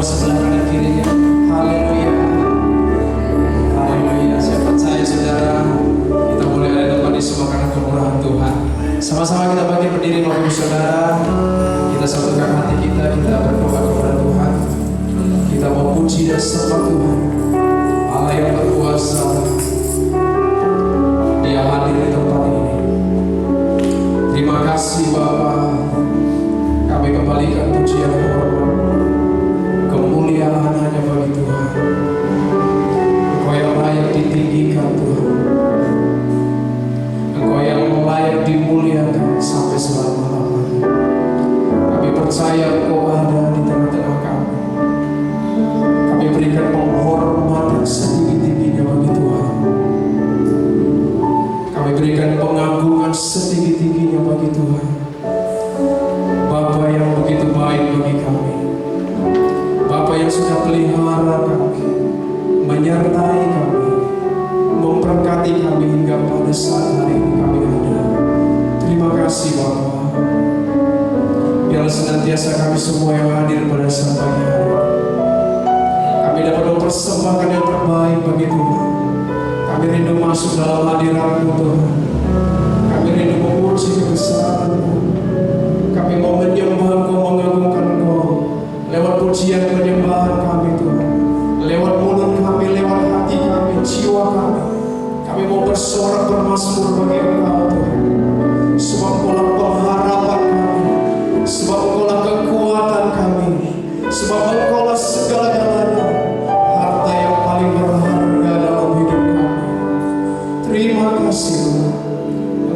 sebelah kanan kirinya. Haleluya. Haleluya. Saya percaya saudara, kita boleh ada depan di semua karena kemurahan Tuhan. Sama-sama kita bangkit berdiri Bapak Ibu Saudara. Kita satukan hati kita berdoa kepada Tuhan. Kita mau puji dan sembah Tuhan, Allah yang berkuasa. Dia hadir di tempat ini. Terima kasih Bapa. Kami kembalikan pujian hormat, kemuliaan hanya bagi Tuhan. Engkau yang layak ditinggikan Tuhan. Engkau yang layak dimuliakan sampai selama-lamanya. Kami percaya Engkau ada di tengah-tengah kami. Kami berikan penghormatan setinggi-tingginya bagi Tuhan. Kami berikan pengagungan setinggi-tingginya bagi Tuhan. Bapa yang begitu baik bagi kami, Bapa yang sudah pelihara kami, menyertai kami, memberkati kami hingga pada saat hari ini kami ada. Terima kasih Bapa. Biarlah senantiasa kami semua yang hadir pada saat pagi hari kami dapat mempersembahkan yang terbaik bagi Tuhan. Kami rindu masuk dalam hadirat-Mu Tuhan. Kami rindu memuji kebesaran-Mu. Kami mau menyembah Engkau, mengagungkan Engkau lewat pujian penyembahan kami Tuhan, lewat mulut kami, lewat hati kami, jiwa kami. Kami mau bersorak bermazmur bagi Engkau Tuhan. Sebab Engkaulah pengharapan kami, sebab Engkaulah kekuatan kami, sebab Engkaulah segala-galanya, harta yang paling berharga dalam hidup kami. Terima kasih Tuhan.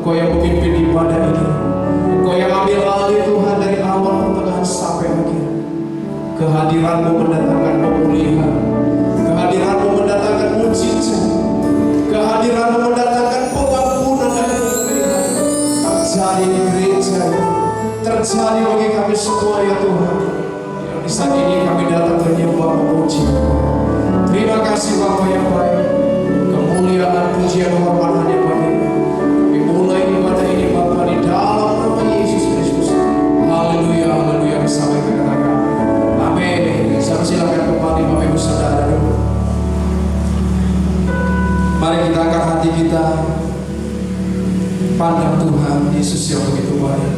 Engkau yang memimpin ibadah ini, Engkau yang ambil alih Tuhan dari awal pertengahan sampai akhir. Kehadiran-Mu mendatangkan pemulihan, kehadiran-Mu mendatangkan mujizat, kehadiran-Mu mendatangkan pengampunan dan kebaikan. Terjadi di gereja ini, terjadi bagi kami semua ya Tuhan. Yang di saat ini kami datang menyembah memuji. Terima kasih Bapa yang baik. Kemuliaan pujian hormat hanya bagi-Mu. Kami mulai ibadah ini Bapa di dalam nama Yesus Kristus. Haleluya, haleluya. Sampai ke katakan amin. Saya silakan kembali Bapak Ibu Saudara dulu. Mari kita angkat hati kita, pandang Tuhan Yesus yang begitu baik.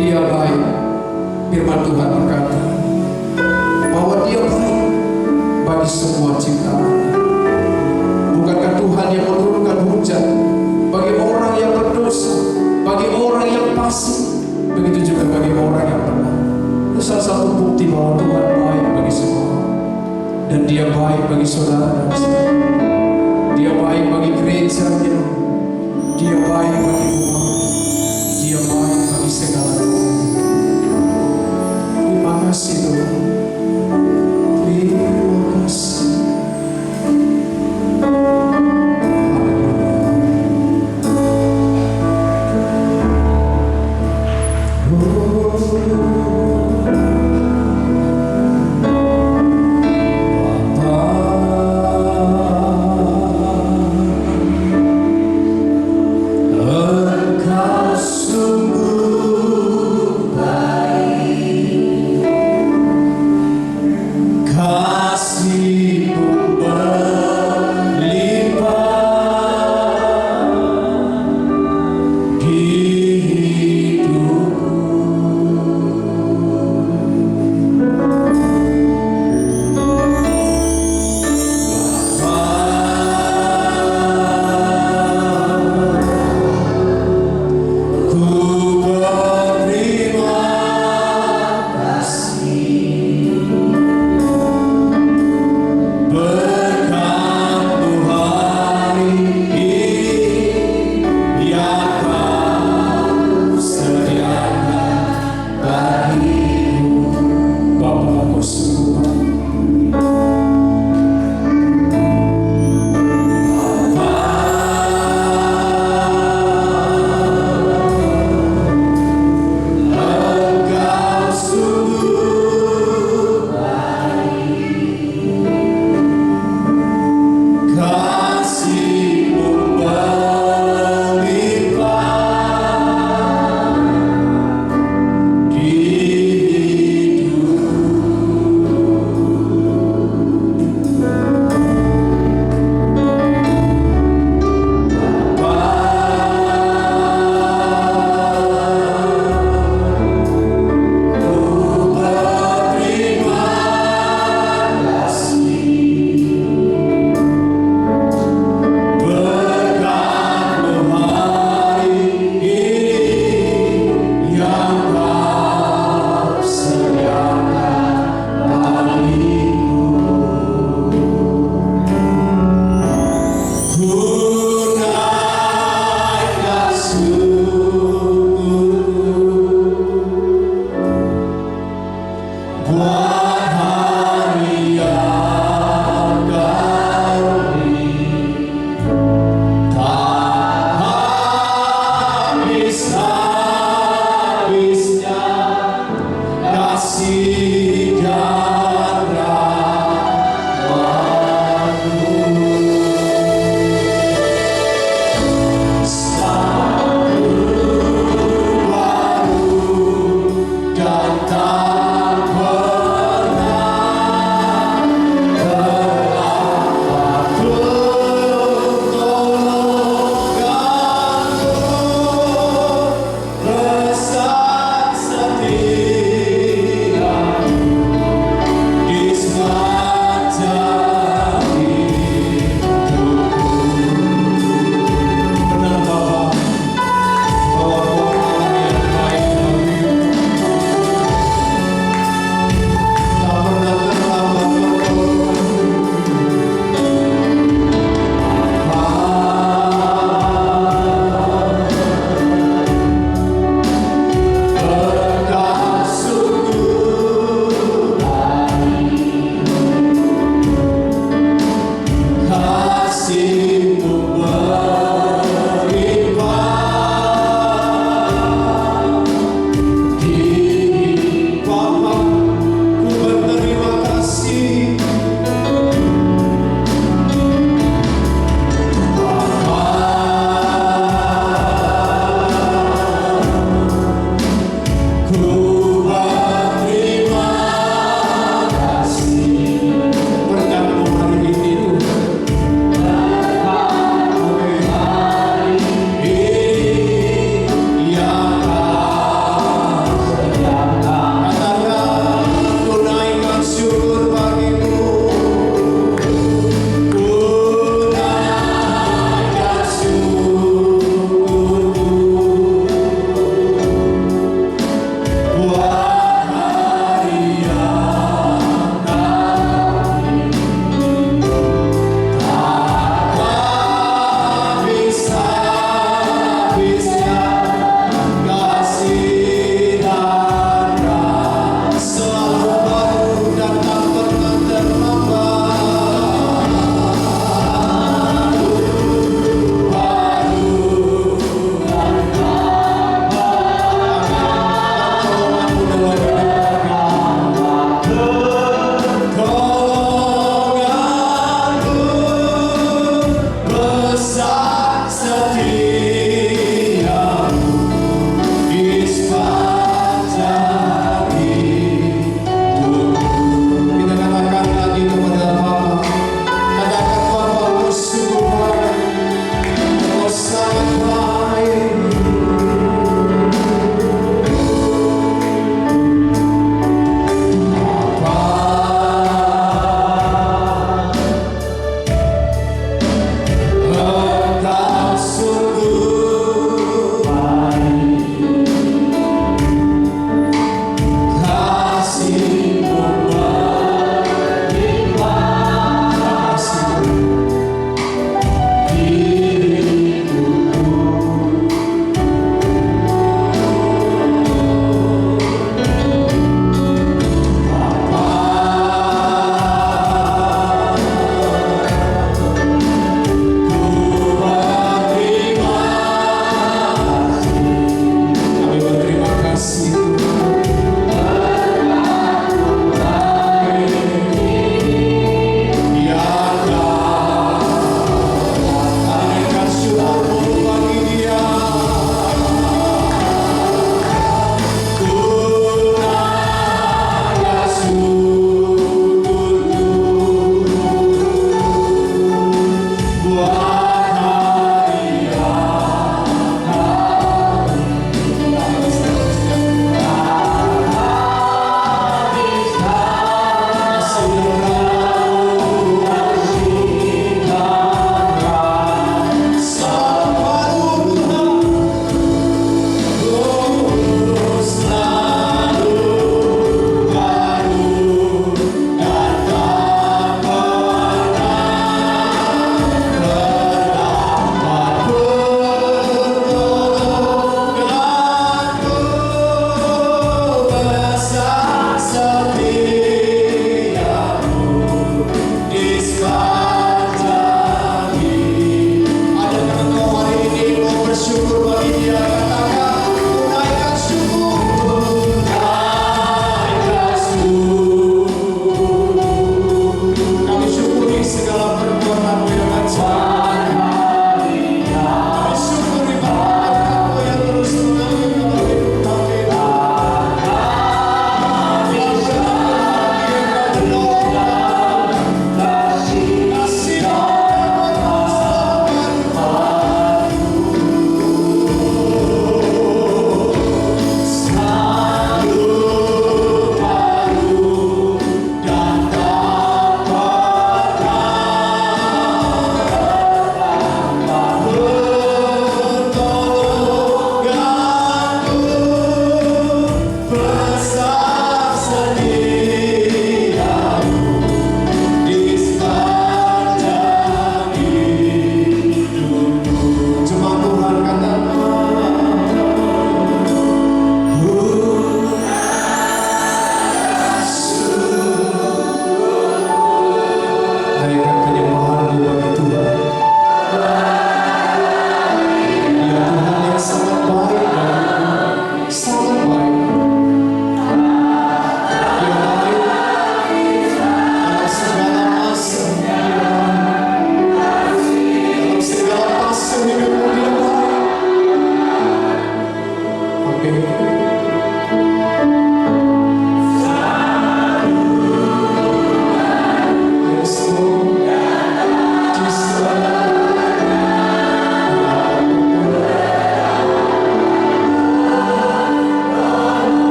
Dia baik. Firman Tuhan berkata bahwa Dia baik bagi semua ciptaannya. Bukankah Tuhan yang menurunkan hujan bagi orang yang berdosa, bagi orang yang fasik, begitu juga bagi orang yang benar. Itu salah satu bukti bahwa Tuhan baik bagi semua. Dan Dia baik bagi saudara dan saudara. Dia baik bagi gereja-Nya. Dia baik bagi umat. Dia baik bagi segala-galanya. Terima kasih Tuhan. Terima kasih. Engkau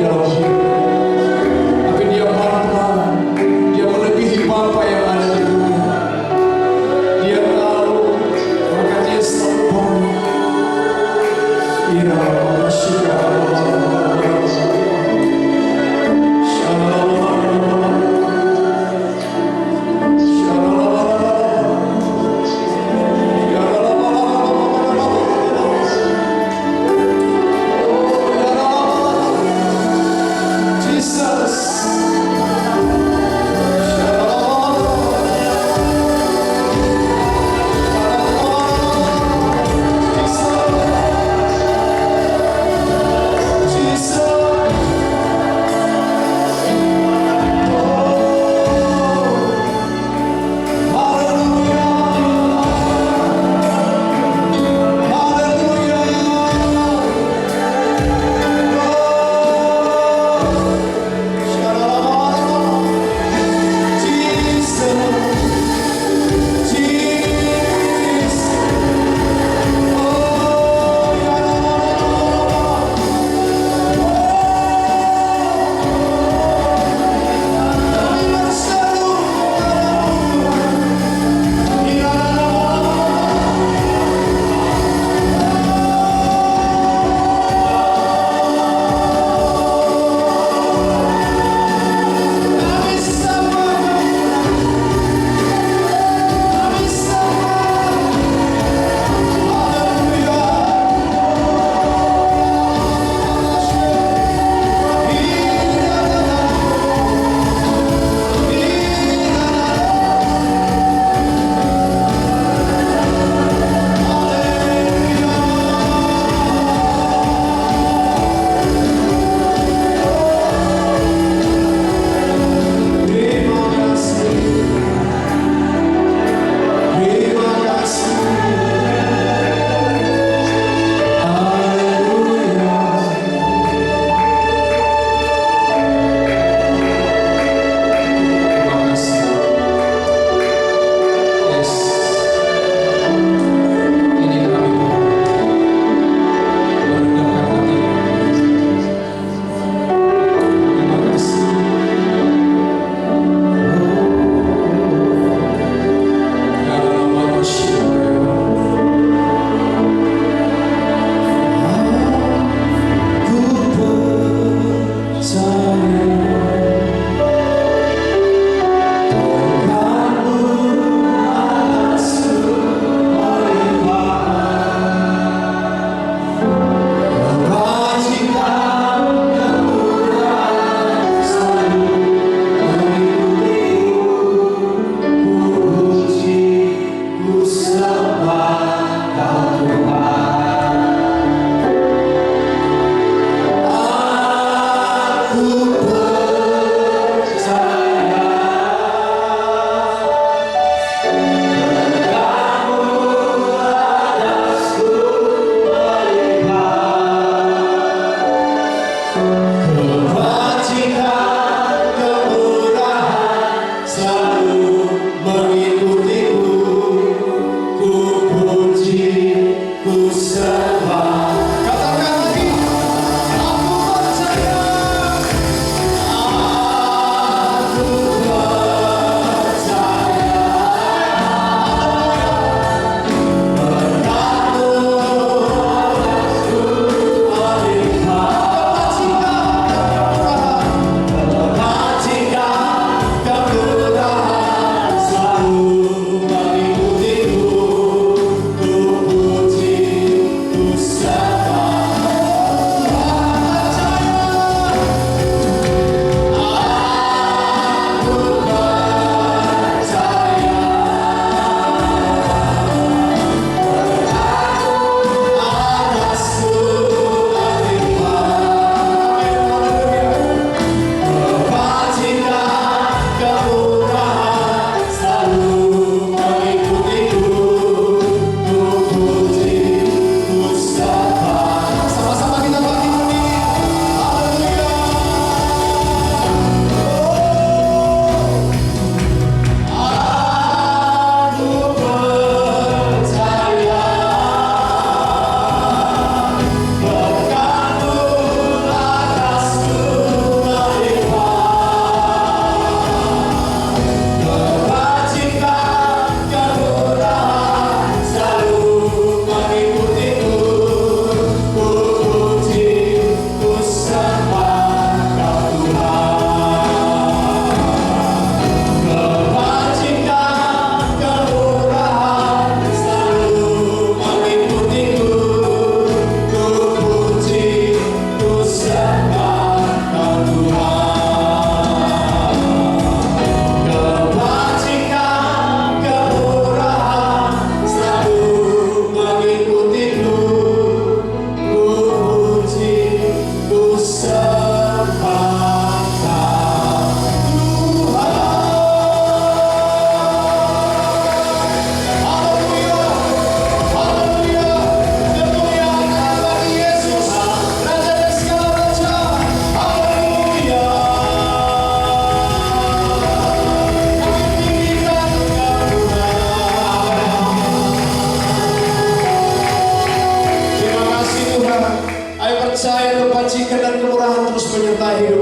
dalam hidup. Tapi dia mampu, dia melebihi Bapa yang ada di dunia. Dia tahu, maka dia selalu baik.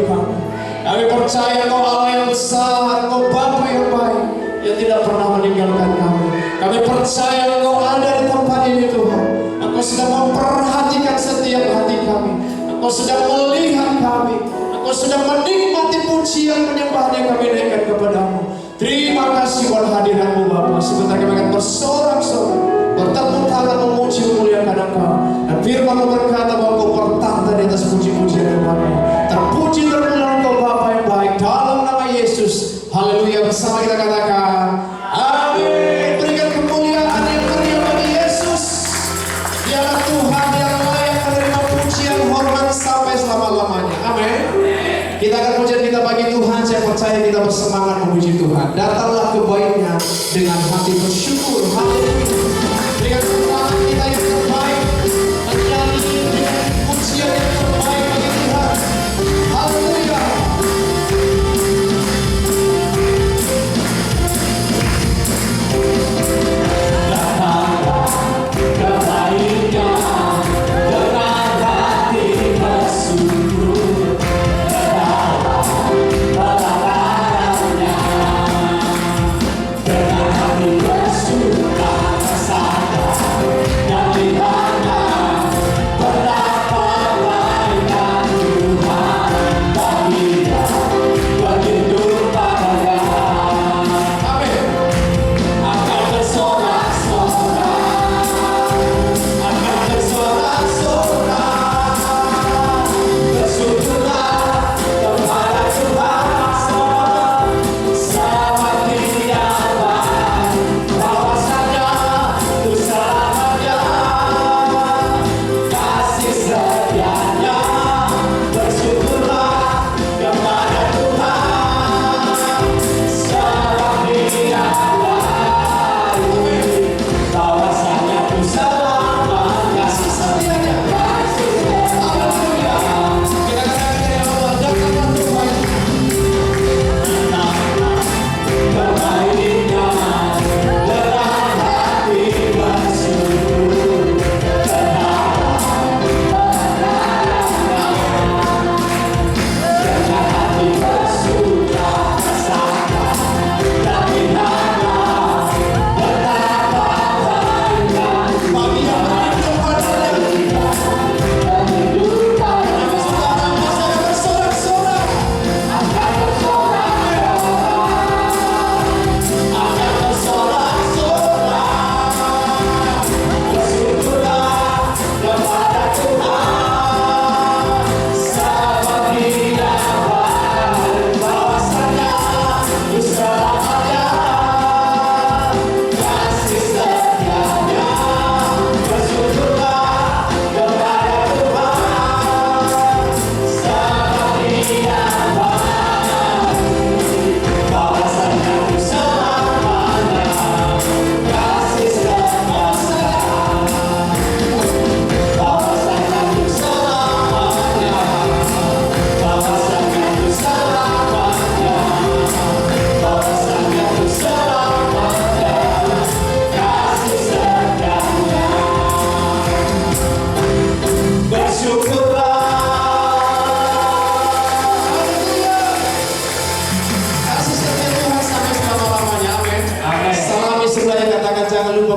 hidup kami. Kami percaya Engkau Allah yang besar, Engkau Bapa yang baik, yang tidak pernah meninggalkan kami. Kami percaya Engkau ada di tempat ini Tuhan. Engkau sedang memperhatikan setiap hati kami. Engkau sedang melihat kami. Engkau sedang menikmati pujian penyembahan yang kami naikkan kepadamu. Terima kasih buat hadiratmu Bapa. Sebentar kami akan bersorak-sorak, bertepuk tangan memuji memuliakan Engkau. Dan firman-Mu berkata bahwa Engkau bertahta di atas puji-pujian yang baik. Terpuji terpujian Engkau Bapa yang baik, dalam nama Yesus. Haleluya. Bersama kita katakan amin. Berikan kemuliaan yang mulia bagi Yesus. Dialah Tuhan yang layak menerima pujian hormat sampai selama-lamanya. Amin. Kita akan pujian kita bagi Tuhan. Saya percaya kita bersemangat memuji Tuhan. Datanglah ke baiknya dengan hati bersyukur. Haleluya. Berikan kemuliaan kita yang terbaik, menyanyi pujian yang terbaik bagi Tuhan. Haleluya.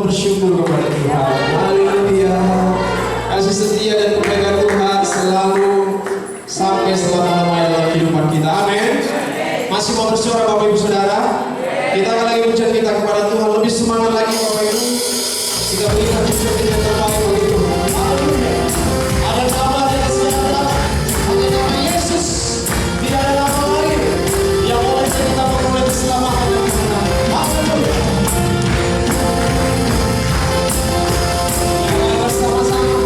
Bersyukur kepada Tuhan. Haleluya. Kasih setia dan kebaikan Tuhan selalu sampai selama-lamanya dalam kehidupan kita. Amin. Masih mau bersuara Bapak Ibu Saudara? Kita akan lagi pujian kita kepada Tuhan. Lebih semangat lagi Bapak Ibu. Kita berikan pujian kita yang terbaik bagi Tuhan. Haleluya. Ada nama di atas segala nama. Ada nama Yesus. Tidak ada nama lain yang boleh kita peroleh keselamatan dan kemenangan. Haleluya. Saudara yang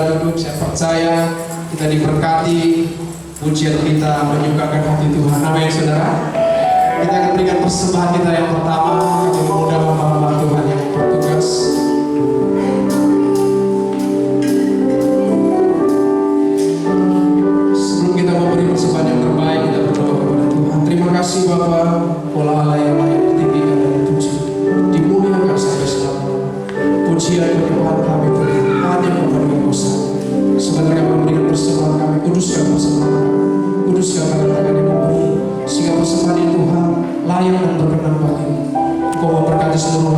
sudah duduk, saya percaya kita diberkati. Pujian kita menyukakan hati Tuhan. Amin, saudara. Kita akan berikan persembahan kita yang pertama. Kami mengundang hamba Tuhan yang bertugas. Sebelum kita memberi persembahan yang terbaik, kita berdoa kepada Tuhan. Terima kasih Bapa, pola Allah yang layak ditinggikan dan dipuji, dimuliakan sampai selamanya. Pujian penyembahan kami Tuhan hanya kepada Engkau. Sebenarnya memberikan persembahan kami, kuduskan persembahan kami, kuduskan tangan-tangan yang memberi, sehingga persembahan Tuhan layak dan berkenan bagi-Mu. Kau memberkati seluruh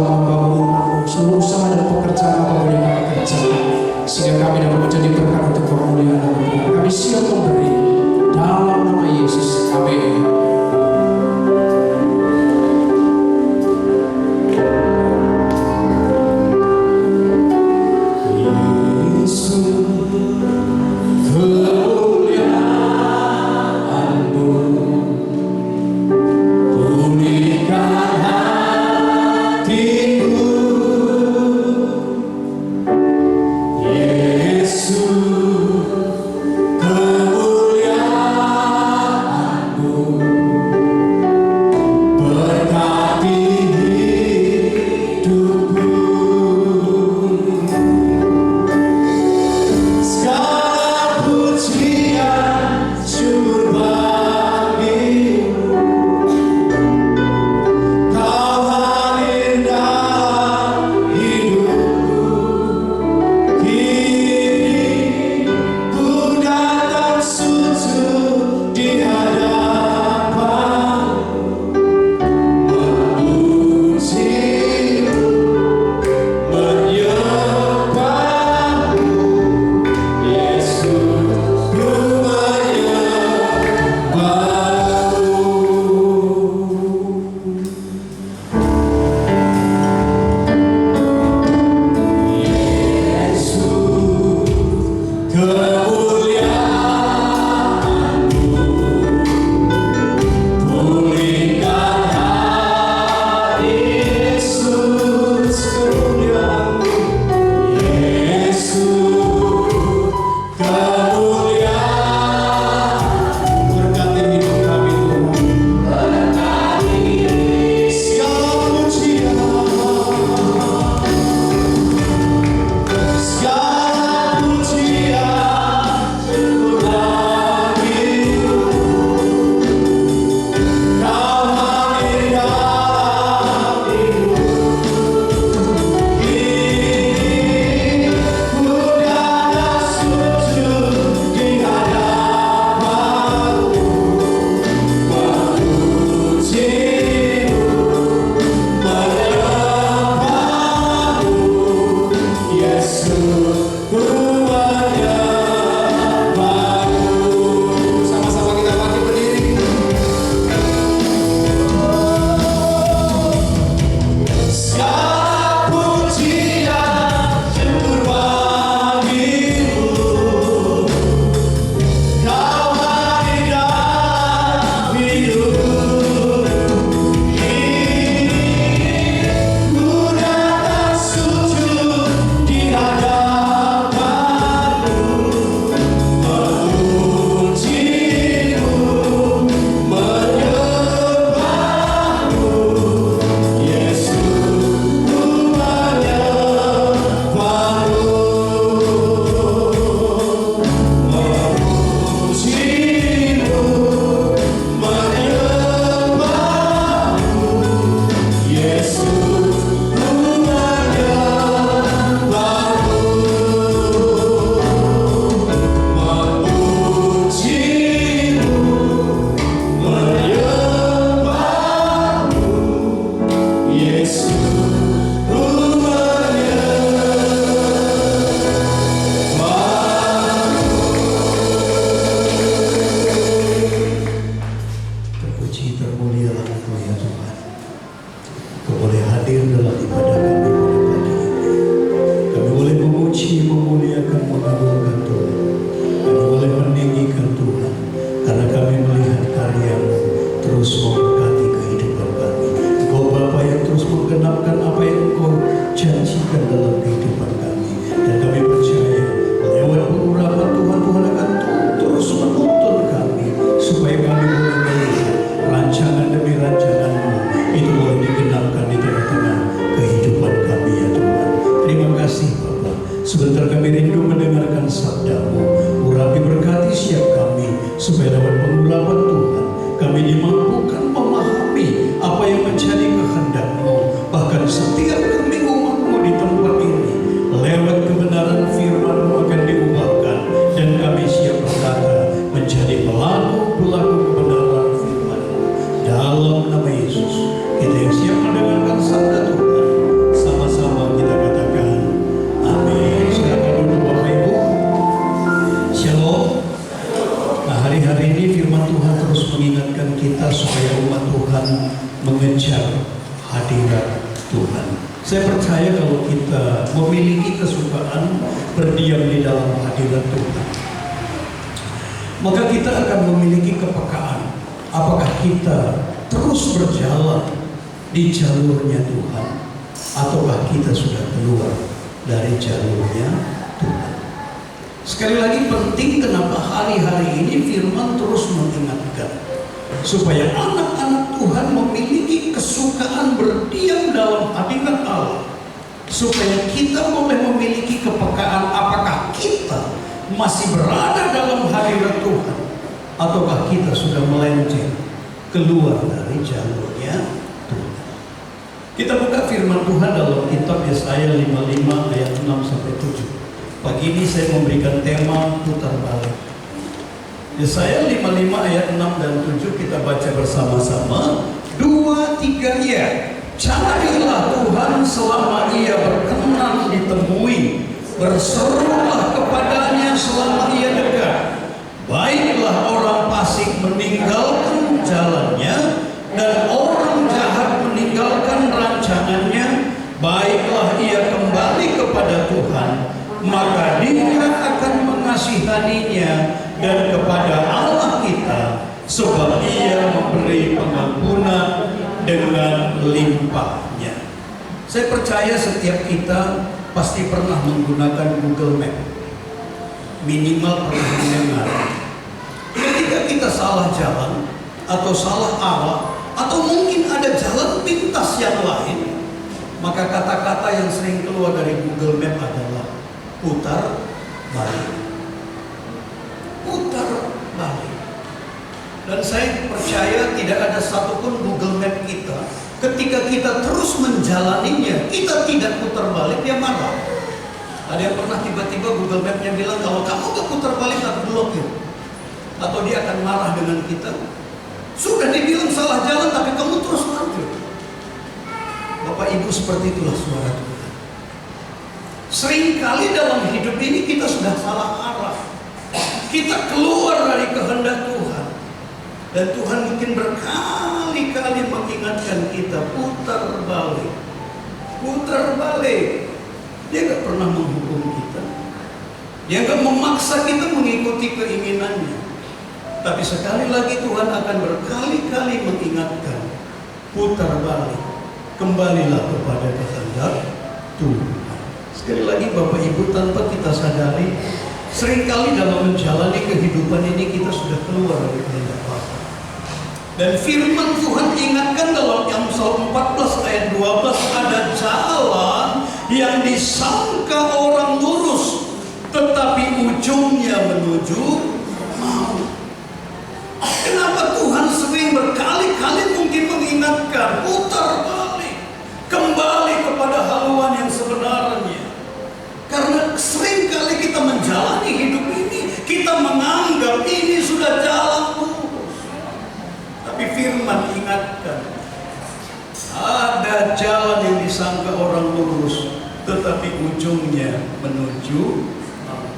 supaya umat Tuhan mengejar hadirat Tuhan. Saya percaya kalau kita memiliki kesukaan berdiam di dalam hadirat Tuhan, maka kita akan memiliki kepekaan. Apakah kita terus berjalan di jalurnya Tuhan, ataukah kita sudah keluar dari jalurnya Tuhan? Sekali lagi penting, kenapa hari-hari ini firman terus mengingatkan supaya anak-anak Tuhan memiliki kesukaan berdiam dalam hadirat Allah, supaya kita boleh memiliki kepekaan apakah kita masih berada dalam hadirat Tuhan, ataukah kita sudah melenceng keluar dari jalurnya Tuhan. Kita buka firman Tuhan dalam kitab Yesaya 55 ayat 6-7. Pagi ini saya memberikan tema putar balik. Yesaya 55 ayat 6 dan 7 kita baca bersama-sama. 2, 3 ya. Carilah Tuhan selama ia berkenan ditemui. Berserulah kepadanya selama ia dekat. Baiklah orang fasik meninggalkan jalannya, dan orang jahat meninggalkan rancangannya. Baiklah ia kembali kepada Tuhan, maka Dia akan mengasihaninya, dan kepada Allah kita, sebab Ia memberi pengampunan dengan limpahnya. Saya percaya setiap kita pasti pernah menggunakan Google Map, minimal pernah mendengar. Ketika kita salah jalan atau salah arah, atau mungkin ada jalan pintas yang lain, maka kata-kata yang sering keluar dari Google Map adalah putar balik. Putar balik. Dan saya percaya tidak ada satupun Google Map kita, ketika kita terus menjalaninya, kita tidak putar balik, dia marah. Ada yang pernah tiba-tiba Google Map-nya bilang, kalau kamu gak putar balik aku blokir, atau dia akan marah dengan kita. Sudah dibilang salah jalan tapi kamu terus lanjut. Bapak Ibu, seperti itulah suara Tuhan. Seringkali dalam hidup ini kita sudah salah arah, kita keluar dari kehendak Tuhan, dan Tuhan mungkin berkali-kali mengingatkan kita, putar balik, putar balik. Dia gak pernah menghukum kita, dia gak memaksa kita mengikuti keinginannya. Tapi sekali lagi Tuhan akan berkali-kali mengingatkan, putar balik, kembalilah kepada kehendak Tuhan. Sekali lagi Bapak Ibu, tanpa kita sadari, seringkali dalam menjalani kehidupan ini kita sudah keluar dari kehendak Allah. Dan firman Tuhan ingatkan dalam Amsal 14 ayat 12, ada jalan yang disangka orang lurus, tetapi ujungnya menuju maut. Kenapa Tuhan sering berkali-kali mungkin mengingatkan, putar balik, kembali kepada haluan yang sebenarnya? Karena seringkali kita menjalani hidup ini, kita menganggap ini sudah jalan lurus. Tapi firman ingatkan, ada jalan yang disangka orang lurus, tetapi ujungnya menuju maut.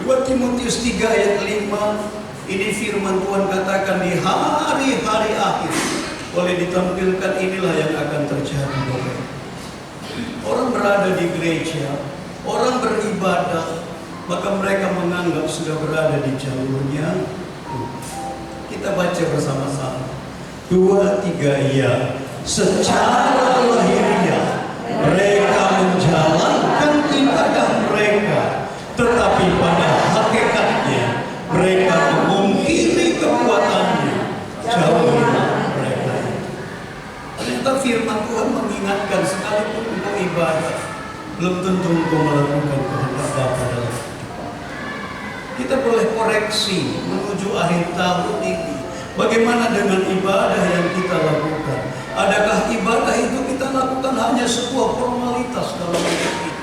2 Timotius 3 ayat 5, ini firman Tuhan katakan, di hari-hari akhir boleh ditampilkan inilah yang akan terjadi. Orang berada di gereja, orang beribadah, maka mereka menganggap sudah berada di jalurnya. Kita baca bersama-sama. 2, 3 ya. Secara lahiriah mereka menjalankan ibadah mereka, tetapi pada hakikatnya mereka memungkiri kekuatannya. Jauhilah mereka. Ternyata firman Tuhan mengingatkan, sekalipun engkau ibadah, belum tentu engkau melakukan kehendak Bapa dalam hidup. Kita boleh koreksi menuju akhir tahun ini. Bagaimana dengan ibadah yang kita lakukan? Adakah ibadah itu kita lakukan hanya sebuah formalitas dalam hidup kita?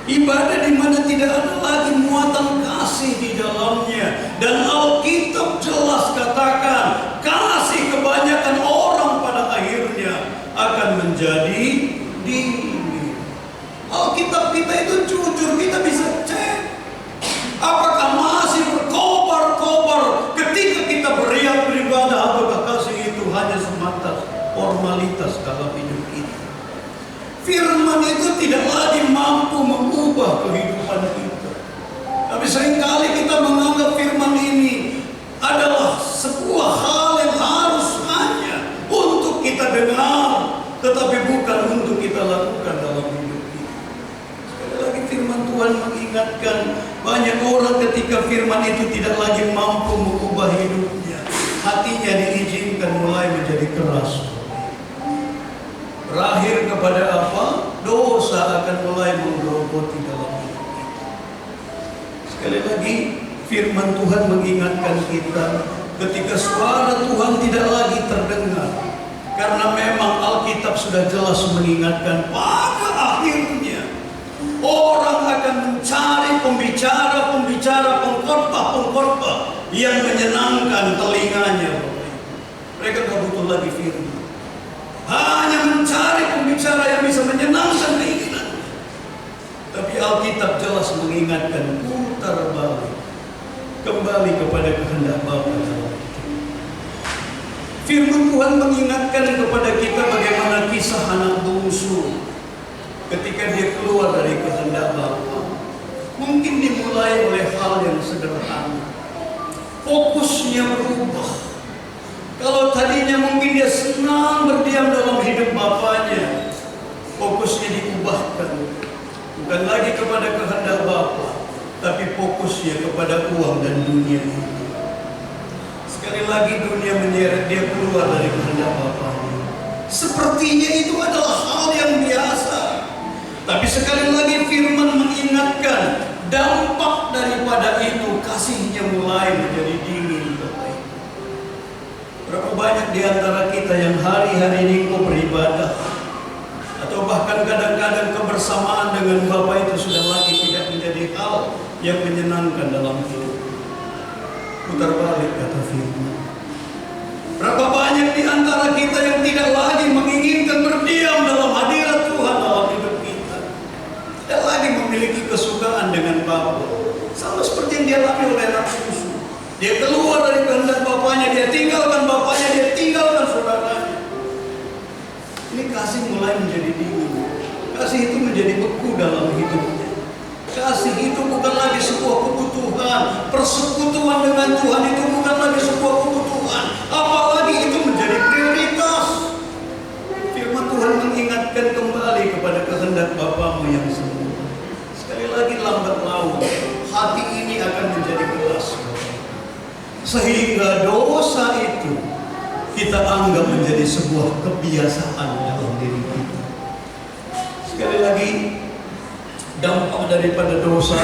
Ibadah di mana tidak ada lagi muatan kasih di dalamnya. Dan Alkitab jelas katakan, kasih kebanyakan orang pada akhirnya akan menjadi dingin. Alkitab kita itu jujur, kita bisa cek apakah masih berkobar-kobar ketika kita beribadah formalitas dalam hidup kita. Firman itu tidak lagi mampu mengubah kehidupan kita. Tapi seringkali kita menganggap firman ini adalah sebuah hal yang harus hanya untuk kita dengar, tetapi bukan untuk kita lakukan dalam hidup kita. Sekali lagi firman Tuhan mengingatkan banyak orang ketika firman itu tidak lagi mampu mengubah hidupnya, hatinya diizinkan mulai menjadi keras. Berakhir kepada apa? Dosa akan mulai menggerogoti dalam hidup kita. Sekali lagi, firman Tuhan mengingatkan kita ketika suara Tuhan tidak lagi terdengar. Karena memang Alkitab sudah jelas mengingatkan pada akhirnya orang akan mencari pembicara-pembicara, pengkhotbah yang menyenangkan telinganya. Mereka tidak butuh lagi firman. Hanya mencari pembicara yang bisa menyenangkan keinginannya. Tapi Alkitab jelas mengingatkan, putar balik, kembali kepada kehendak Bapa dalam hidup. Firman Tuhan mengingatkan kepada kita bagaimana kisah anak bungsu ketika dia keluar dari kehendak Bapa. Mungkin dimulai oleh hal yang sederhana. Fokusnya berubah. Kalau tadinya mungkin dia senang berdiam dalam hidup bapaknya, fokusnya diubahkan. Bukan lagi kepada kehendak Bapa, tapi fokusnya kepada uang dan dunia ini. Sekali lagi dunia menyeret dia keluar dari kehendak Bapaknya. Sepertinya itu adalah hal yang biasa. Tapi sekali lagi firman mengingatkan, dampak daripada itu kasihnya mulai menjadi dingin. Berapa banyak di antara kita yang hari-hari ini kok beribadah, atau bahkan kadang-kadang kebersamaan dengan Bapa itu sudah lagi tidak menjadi hal yang menyenangkan dalam hidup. Putar balik kata firman. Berapa banyak di antara kita yang tidak lagi menginginkan berdiam dalam hadirat Tuhan dalam hidup kita, tidak lagi memiliki kesukaan dengan Bapa, sama seperti yang dialami oleh anak bungsu. Dia keluar dari kehendak bapaknya, dia tinggalkan bapaknya, dia tinggalkan saudaranya. Ini kasih mulai menjadi dingin. Kasih itu menjadi beku dalam hidupnya. Kasih itu bukan lagi sebuah kebutuhan. Persekutuan dengan Tuhan itu bukan lagi sebuah kebutuhan. Apalagi itu menjadi prioritas. Firman Tuhan mengingatkan kembali kepada kehendak Bapamu yang sempurna. Sekali lagi lambat laun, hati ini akan menjadi keras. Sehingga dosa itu kita anggap menjadi sebuah kebiasaan dalam diri kita. Sekali lagi, dampak daripada dosa,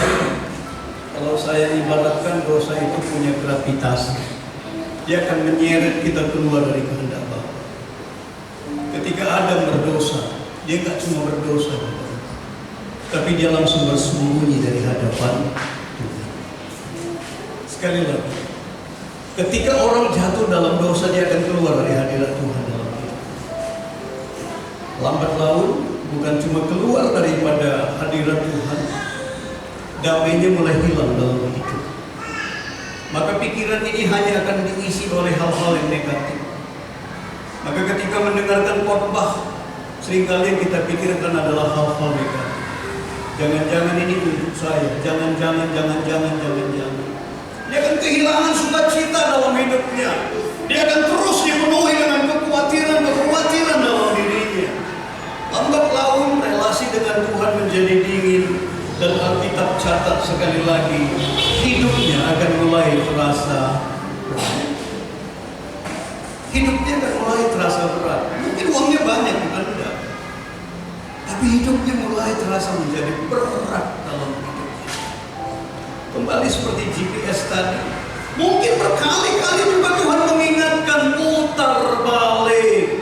kalau saya ibaratkan dosa itu punya gravitasi, dia akan menyeret kita keluar dari kehendak Bapa. Ketika Adam berdosa, dia tidak cuma berdosa, tapi dia langsung bersembunyi dari hadapan Tuhan. Sekali lagi, ketika orang jatuh dalam dosa, dia akan keluar dari hadirat Tuhan dalam hidup. Lambat laun, bukan cuma keluar daripada hadirat Tuhan, damainya mulai hilang dalam hidup. Maka pikiran ini hanya akan diisi oleh hal-hal yang negatif. Maka ketika mendengarkan khotbah, seringkali yang kita pikirkan adalah hal-hal negatif. Jangan-jangan ini untuk saya, jangan-jangan. Dia akan kehilangan sukacita dalam hidupnya. Dia akan terus dipenuhi dengan kekhawatiran dalam dirinya. Lambat laun relasi dengan Tuhan menjadi dingin. Dan Alkitab catat sekali lagi, hidupnya akan mulai terasa berat. Hidupnya akan mulai terasa berat. Mungkin uangnya banyak, bukan enggak. Tapi hidupnya mulai terasa menjadi berat dalam hidupnya. Kembali seperti GPS tadi, mungkin berkali-kali juga Tuhan mengingatkan putar balik.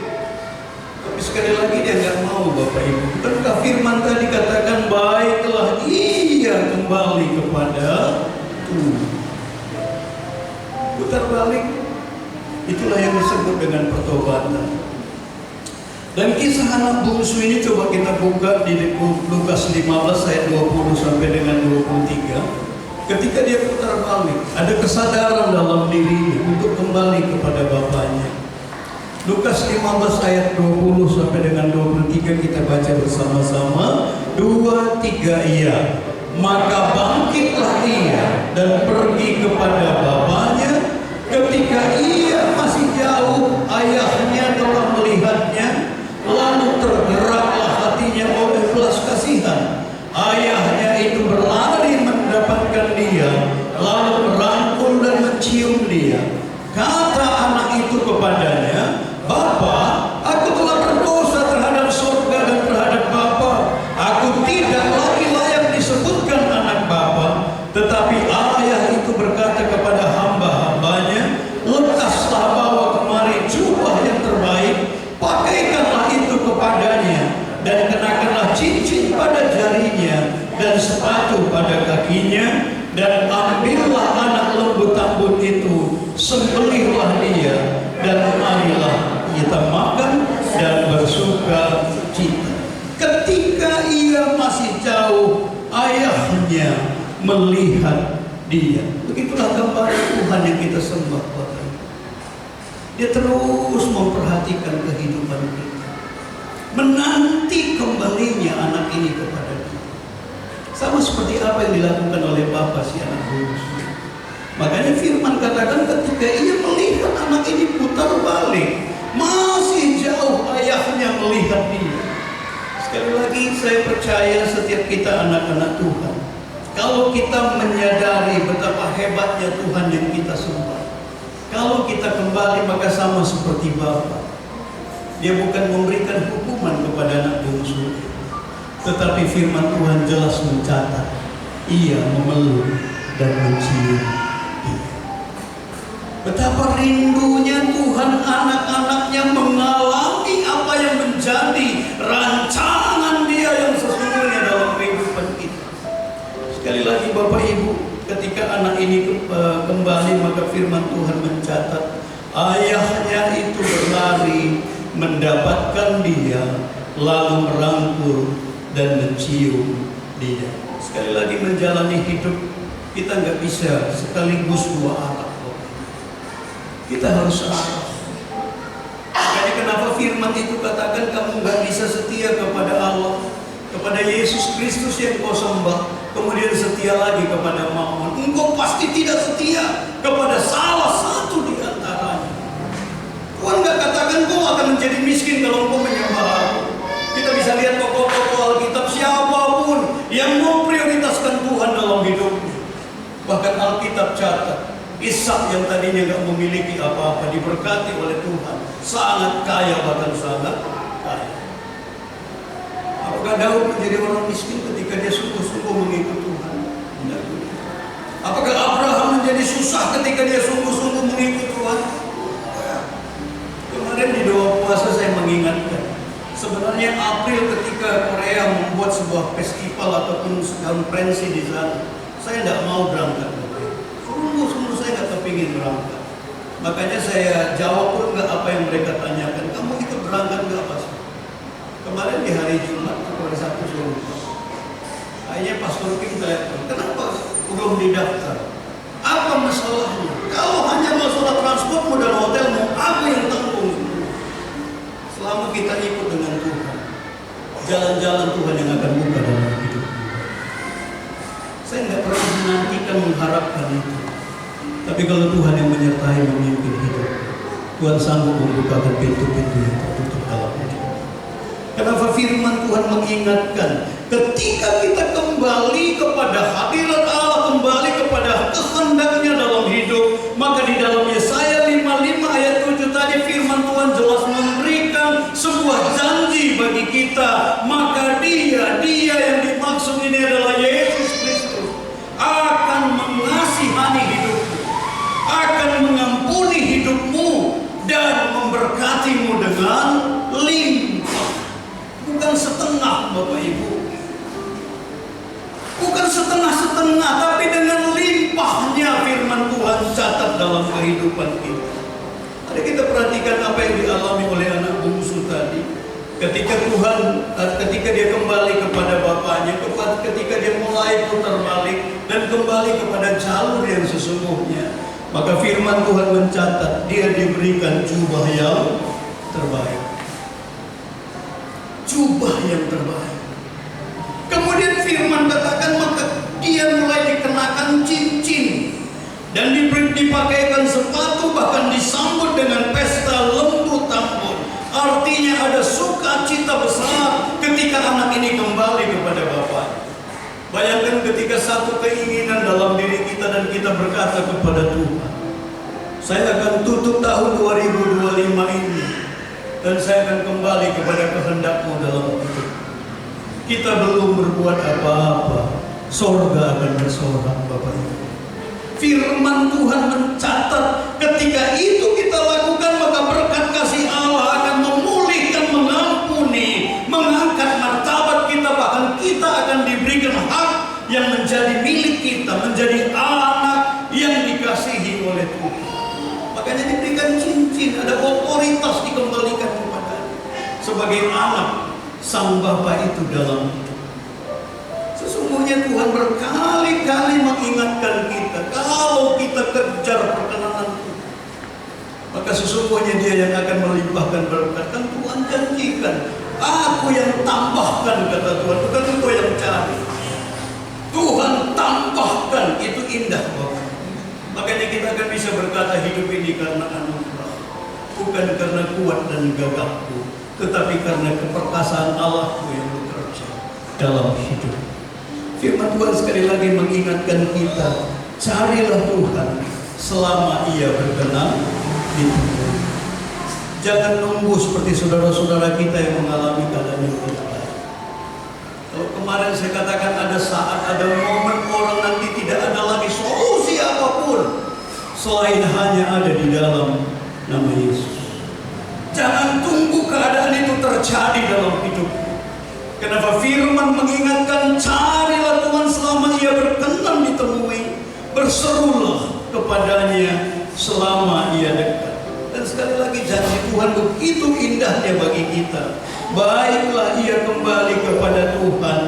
Tapi sekali lagi dia nggak mau, Bapak Ibu. Bukankah firman tadi katakan baiklah ia kembali kepada Tuhan. Putar balik, itulah yang disebut dengan pertobatan. Dan kisah anak bungsu ini coba kita buka di Lukas 15 ayat 20 sampai dengan 23. Ketika dia putar balik, ada kesadaran dalam dirinya untuk kembali kepada bapaknya. Lukas 15 ayat 20 sampai dengan 23 kita baca bersama-sama. 2, 3 iya. Maka bangkitlah ia dan pergi kepada bapaknya. Ketika ia masih jauh, ayahnya telah melihatnya, lalu tergeraklah hatinya oleh belas kasihan. Ayahnya itu berlari mendapatkan dia, lalu merangkul dan mencium dia. Kata anak itu kepadanya, "Bapa, aku telah berdosa terhadap surga dan terhadap Bapa. Aku tidak lagi layak disebutkan anak Bapa." Tetapi ayah itu berkata kepada hamba-hambanya, "Lekaslah bawa kemari jubah yang terbaik, pakaikanlah itu kepadanya, dan kenakanlah cincin pada jarinya dan sepatu pada kakinya, dan ambillah anak lembu tambun itu, sembelihlah dia, dan marilah kita makan dan bersuka cita." Ketika ia masih jauh, ayahnya melihat dia. Begitulah gambar Tuhan yang kita sembah, Bapak. Dia terus memperhatikan kehidupan kita, menanti kembalinya anak ini kepada dia. Sama seperti apa yang dilakukan oleh Bapa si anak bungsu. Makanya firman katakan ketika ia melihat anak ini putar balik, masih jauh ayahnya melihat dia. Sekali lagi saya percaya setiap kita anak-anak Tuhan, kalau kita menyadari betapa hebatnya Tuhan yang kita sembah, kalau kita kembali maka sama seperti Bapa. Dia bukan memberikan hukuman kepada anak bungsu, tetapi firman Tuhan jelas mencatat, ia memeluk dan mencium dia. Betapa rindunya Tuhan anak-anaknya mengalami apa yang menjadi rancangan dia yang sesungguhnya dalam kehidupan kita. Sekali lagi Bapak Ibu, ketika anak ini kembali maka firman Tuhan mencatat, ayahnya itu berlari mendapatkan dia, lalu merangkul dan mencium dia. Sekali lagi menjalani hidup kita nggak bisa sekaligus dua arah. Kita harus arah. Makanya kenapa firman itu katakan kamu nggak bisa setia kepada Allah, kepada Yesus Kristus yang kau sembah, kemudian setia lagi kepada Mammon. Engkau pasti tidak setia kepada salah satu di antaranya. Tuhan nggak katakan kau akan menjadi miskin kalau engkau menyembah aku. Kita bisa lihat tokoh-tokoh Alkitab siapapun yang memprioritaskan Tuhan dalam hidupnya. Bahkan Alkitab catat, Ishak yang tadinya nggak memiliki apa-apa diberkati oleh Tuhan, sangat kaya, bahkan sangat kaya. Apakah Daud menjadi orang miskin ketika dia sungguh-sungguh mengikut Tuhan? Tidak. Apakah Abraham menjadi susah ketika dia sungguh-sungguh mengikut Tuhan? Kemarin di doa puasa saya mengingatkan, sebenarnya April ketika Korea membuat sebuah festival ataupun konferensi di sana, saya tidak mau berangkat. Sungguh-sungguh saya nggak kepingin berangkat. Makanya saya jawab pun nggak apa yang mereka tanyakan. Kamu ikut berangkat nggak Pas? Kemarin di hari Jumat atau hari Sabtu saya lupa. Akhirnya Pastor Kim telepon, kenapa belum didaftar? Apa masalahnya? Kalau hanya masalah transport, modal hotel, mau apa yang tanggung? Selama kita ikut dengan Tuhan, jalan-jalan Tuhan yang akan buka dalam hidup. Saya nggak pernah menantikan, mengharapkan itu. Tapi kalau Tuhan yang menyertai memimpin hidup, Tuhan sanggup membukakan pintu-pintu yang tertutup dalam hidup. Kenapa firman Tuhan mengingatkan, ketika kita kembali kepada hadirat Allah, kembali kepada kehendaknya dalam hidup, maka di dalam Yesaya 55 ayat 7 tadi firman Tuhan jelas memberikan sebuah janji bagi kita. Maka dia yang dimaksud ini adalah Yesus Kristus, akan mengasihani hidupmu, akan mengampuni hidupmu, dan memberkatimu dengan limpah. Bukan setengah, Bapak Ibu. Bukan setengah-setengah, tapi dengan limpahnya firman Tuhan catat dalam kehidupan kita. Mari kita perhatikan apa yang dialami oleh anak bungsu tadi. Ketika dia kembali kepada bapaknya, ketika dia mulai putar balik dan kembali kepada jalur yang sesungguhnya, maka firman Tuhan mencatat dia diberikan jubah yang terbaik. Jubah yang terbaik. Kemudian firman katakan maka dia mulai dikenakan cincin dan dipakaikan sepatu, bahkan disambut dengan pesta lembu tambur. Artinya ada sukacita besar ketika anak ini kembali kepada Bapa. Bayangkan ketika satu keinginan dalam diri kita dan kita berkata kepada Tuhan, saya akan tutup tahun 2025 ini dan saya akan kembali kepada kehendak-Mu dalam hidup. Kita belum berbuat apa-apa, sorga akan bersorak, Bapak Ibu. Firman Tuhan mencatat ketika itu kita lakukan, maka berkat kasih Allah akan memulihkan, mengampuni, mengangkat martabat kita, bahkan kita akan diberikan hak yang menjadi milik kita, menjadi anak yang dikasihi oleh Tuhan. Makanya diberikan cincin, ada otoritas dikembalikan kepada sebagai anak Sang Bapa itu dalam hidup. Sesungguhnya Tuhan berkali-kali mengingatkan kita, kalau kita kejar perkenanan Tuhan, maka sesungguhnya Dia yang akan melimpahkan berkat. Dan Tuhan janjikan, aku yang tambahkan, kata Tuhan, bukan engkau yang cari. Tuhan tambahkan, itu indah Bapak. Makanya kita akan bisa berkata hidup ini karena anugerah, bukan karena kuat dan gagahku, tetapi karena keperkasaan Allahku yang bekerja dalam hidup. Firman Tuhan sekali lagi mengingatkan kita, carilah Tuhan selama Ia berkenan di tubuh. Jangan nunggu seperti saudara-saudara kita yang mengalami keadaan yang tidak baik. Kalau kemarin saya katakan ada saat, ada momen orang nanti tidak ada lagi solusi apapun selain hanya ada di dalam nama Yesus. Jangan tunggu keadaan itu terjadi dalam hidup. Kenapa firman mengingatkan, carilah Tuhan selama Ia berkenan ditemui, berserulah kepadanya selama Ia dekat. Dan sekali lagi janji Tuhan begitu indahnya bagi kita. Baiklah ia kembali kepada Tuhan,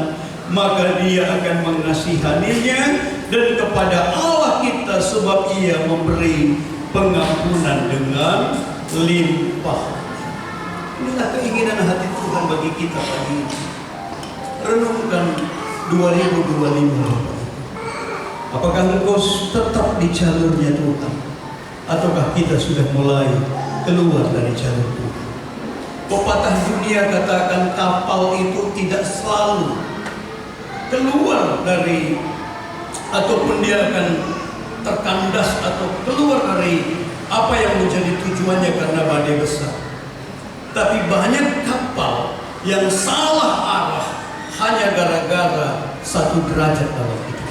maka Dia akan mengasihaninya, dan kepada Allah kita, sebab Ia memberi pengampunan dengan limpah. Inilah keinginan hati Tuhan bagi kita pagi ini. Renungkan 2025. Apakah engkau tetap di jalurnya Tuhan, ataukah kita sudah mulai keluar dari jalur Tuhan? Pepatah dunia katakan kapal itu tidak selalu keluar dari, ataupun dia akan terkandas atau keluar dari apa yang menjadi tujuannya karena badai besar. Tapi banyak kapal yang salah arah hanya gara-gara satu derajat dalam hidup.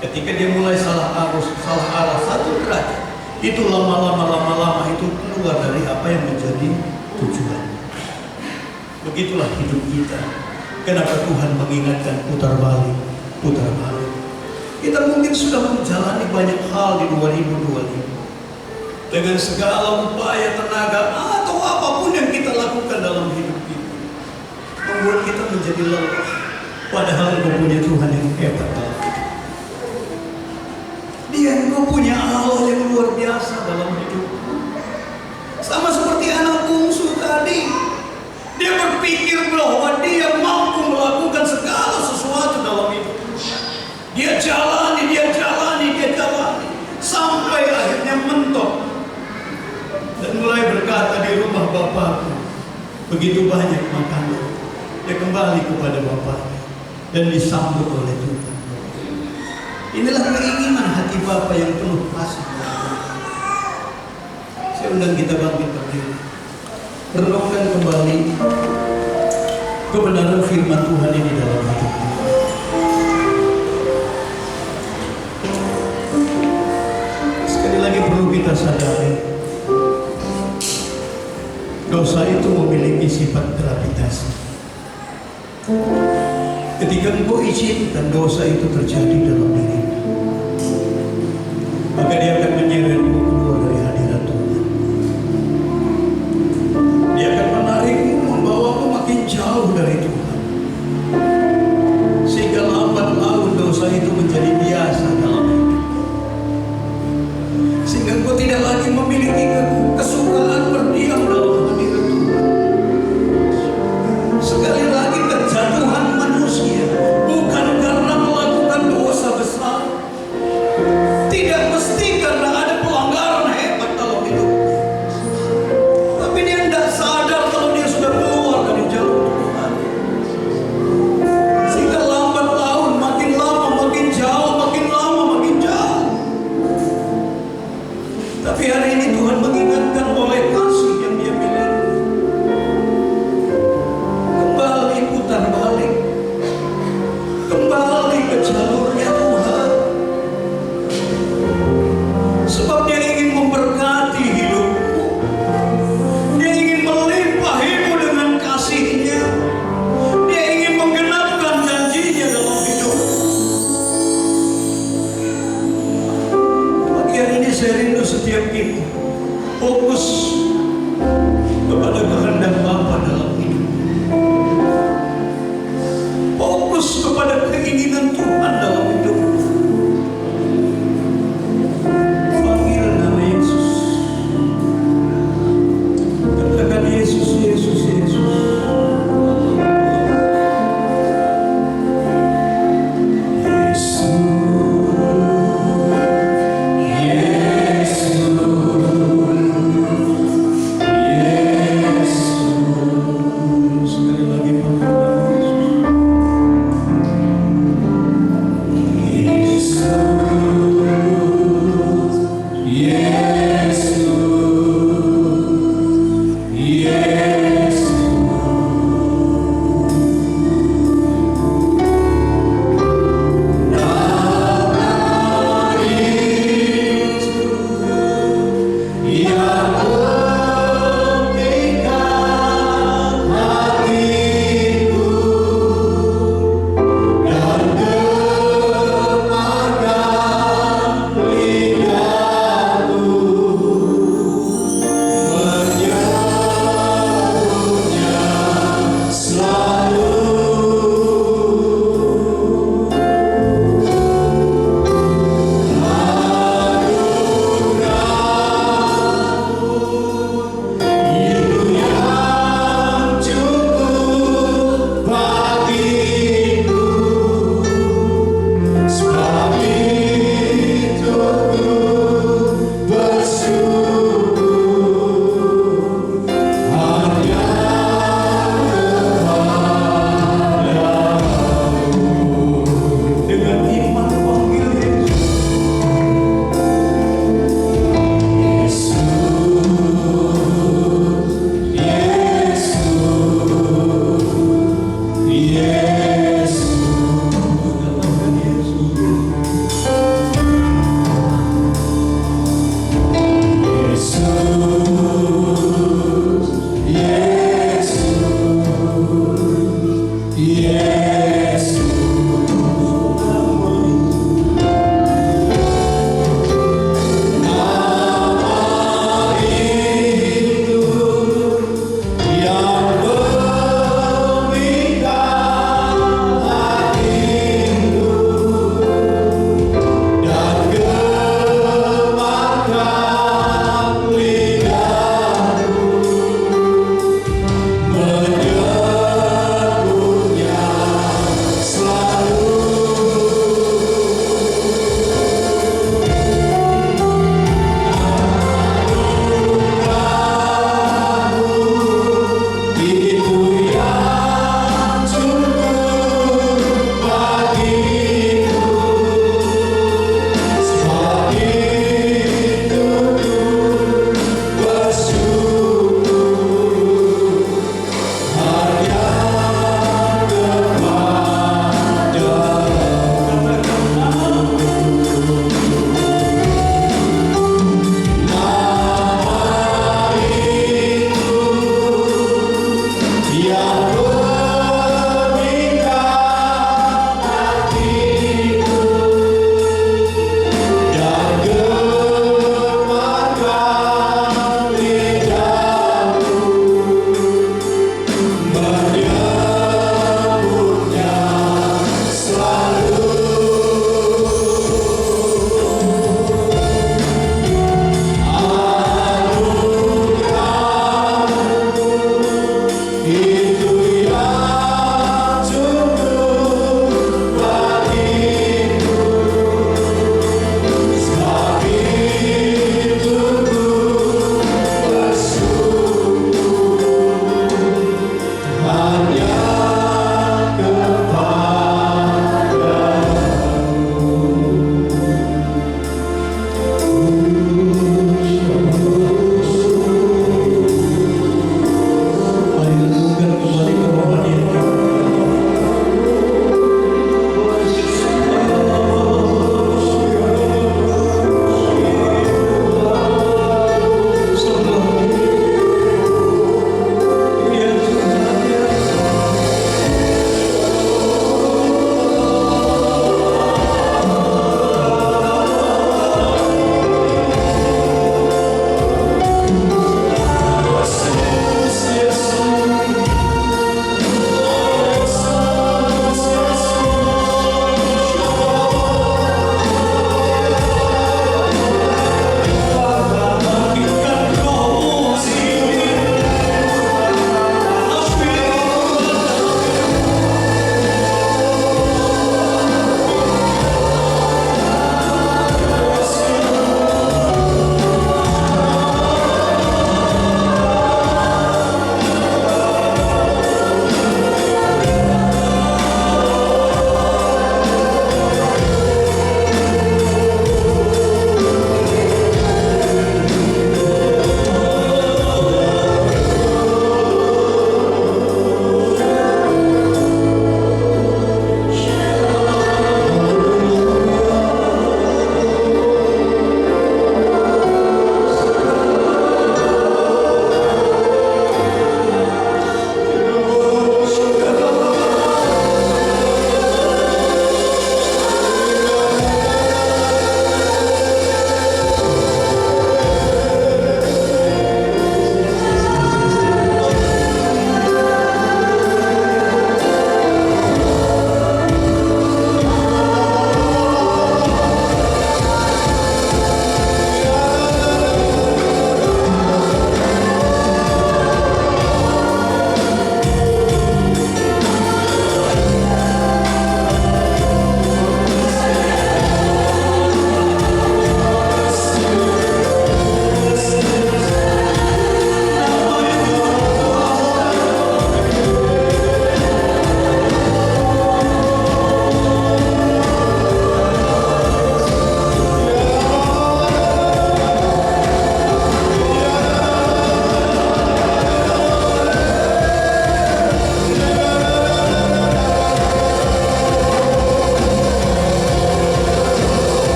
Ketika dia mulai salah arah satu derajat, itu lama-lama itu keluar dari apa yang menjadi tujuan. Begitulah hidup kita. Kenapa Tuhan mengingatkan putar balik, putar balik? Kita mungkin sudah menjalani banyak hal di 2025 dengan segala upaya, tenaga, atau apapun yang kita lakukan dalam hidup kita, membuat kita menjadi lelah. Padahal engkau punya Tuhan yang hebat dalam hidup. Dia engkau punya Allah yang luar biasa dalam hidup. Sama seperti anak bungsu tadi, dia berpikir bahwa dia mampu melakukan segala sesuatu dalam hidup. Dia jalani, sampai akhirnya mentok dan mulai berkata di rumah Bapakku begitu banyak makanan. Dia kembali kepada Bapaknya dan disambut oleh Tuhan. Inilah keinginan hati Bapa yang penuh kasih. Saya undang kita bangkit berdiri, renungkan kembali kebenaran firman Tuhan ini dalam hidup kita. Sekali lagi perlu kita sadari, dosa itu memiliki sifat gravitasi. Ketika engkau izinkan dosa itu terjadi dalam dirimu, maka dia akan menyeretmu keluar dari hadirat Tuhan. Dia akan menarikmu, membawamu makin jauh dari Tuhan, sehingga lambat laun dosa itu menjadi biasa dalam hidup, sehingga engkau tidak lagi memiliki kesukaan berdiam dalam hadirat Tapi hari ini Tuhan mengingatkan oleh kasih yang Dia miliki. Kembali putar balik. Kembali ke jalurnya Tuhan. Sebab Dia ingin memberkati hidupmu. Dia ingin melimpahimu dengan kasih-Nya. Dia ingin menggenapkan janji-Nya dalam hidupmu. Pagi hari ini saya rindu setiap kita fokus kepada kehendak Bapa dalam hidup. Fokus kepada keinginan Tuhan dalam hidup. Panggil nama Yesus. Katakan Yesus, Yesus, Yesus. Yesus,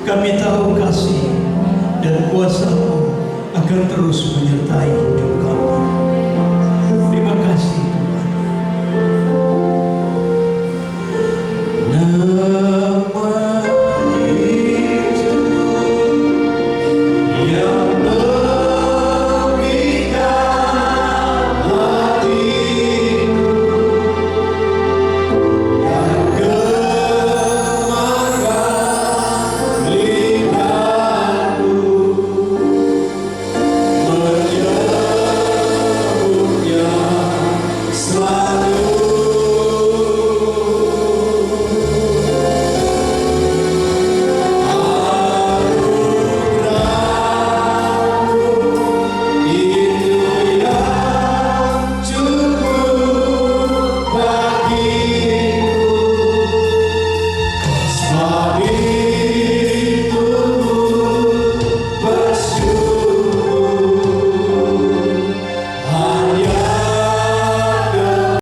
Kami tahu kasih dan kuasa-Mu akan terus menyertai hidup kami.